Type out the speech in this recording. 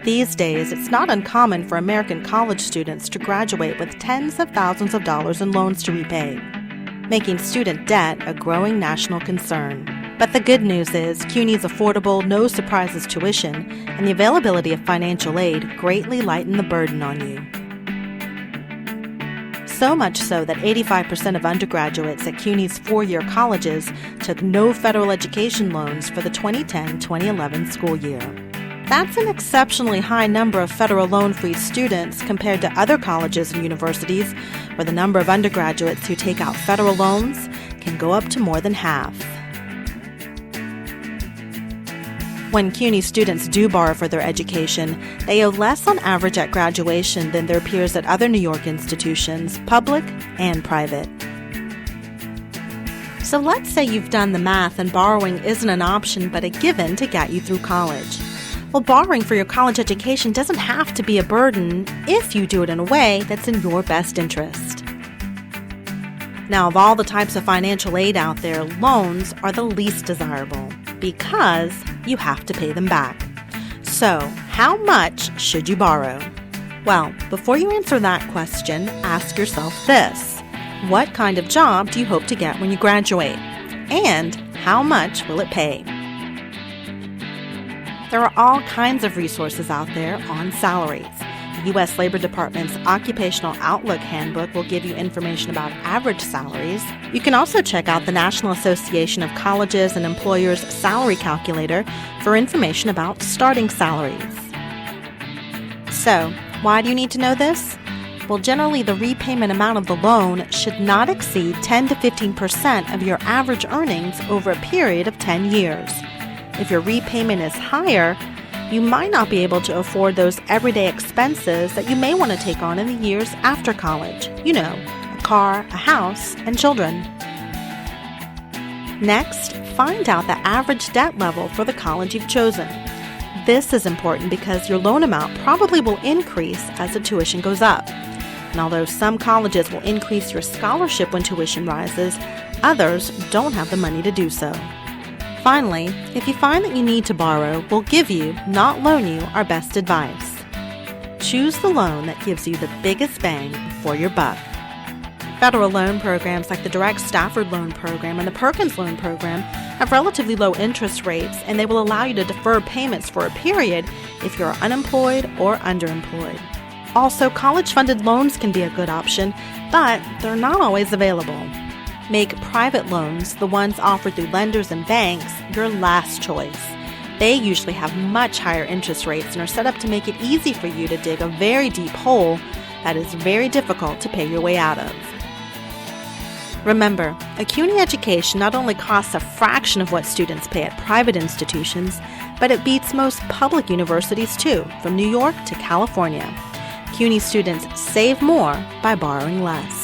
These days, it's not uncommon for American college students to graduate with tens of thousands of dollars in loans to repay, making student debt a growing national concern. But the good news is CUNY's affordable, no-surprises tuition and the availability of financial aid greatly lighten the burden on you. So much so that 85% of undergraduates at CUNY's four-year colleges took no federal education loans for the 2010-2011 school year. That's an exceptionally high number of federal loan-free students compared to other colleges and universities where the number of undergraduates who take out federal loans can go up to more than half. When CUNY students do borrow for their education, they owe less on average at graduation than their peers at other New York institutions, public and private. So let's say you've done the math and borrowing isn't an option but a given to get you through college. Well, borrowing for your college education doesn't have to be a burden if you do it in a way that's in your best interest. Now, of all the types of financial aid out there, loans are the least desirable because you have to pay them back. So, how much should you borrow? Well, before you answer that question, ask yourself this. What kind of job do you hope to get when you graduate? And how much will it pay? There are all kinds of resources out there on salaries. The U.S. Labor Department's Occupational Outlook Handbook will give you information about average salaries. You can also check out the National Association of Colleges and Employers Salary Calculator for information about starting salaries. So, why do you need to know this? Well, generally the repayment amount of the loan should not exceed 10 to 15% of your average earnings over a period of 10 years. If your repayment is higher, you might not be able to afford those everyday expenses that you may want to take on in the years after college. You know, a car, a house, and children. Next, find out the average debt level for the college you've chosen. This is important because your loan amount probably will increase as the tuition goes up. And although some colleges will increase your scholarship when tuition rises, others don't have the money to do so. Finally, if you find that you need to borrow, we'll give you, not loan you, our best advice. Choose the loan that gives you the biggest bang for your buck. Federal loan programs like the Direct Stafford Loan Program and the Perkins Loan Program have relatively low interest rates, and they will allow you to defer payments for a period if you're unemployed or underemployed. Also, college-funded loans can be a good option, but they're not always available. Make private loans, the ones offered through lenders and banks, your last choice. They usually have much higher interest rates and are set up to make it easy for you to dig a very deep hole that is very difficult to pay your way out of. Remember, a CUNY education not only costs a fraction of what students pay at private institutions, but it beats most public universities too, from New York to California. CUNY students save more by borrowing less.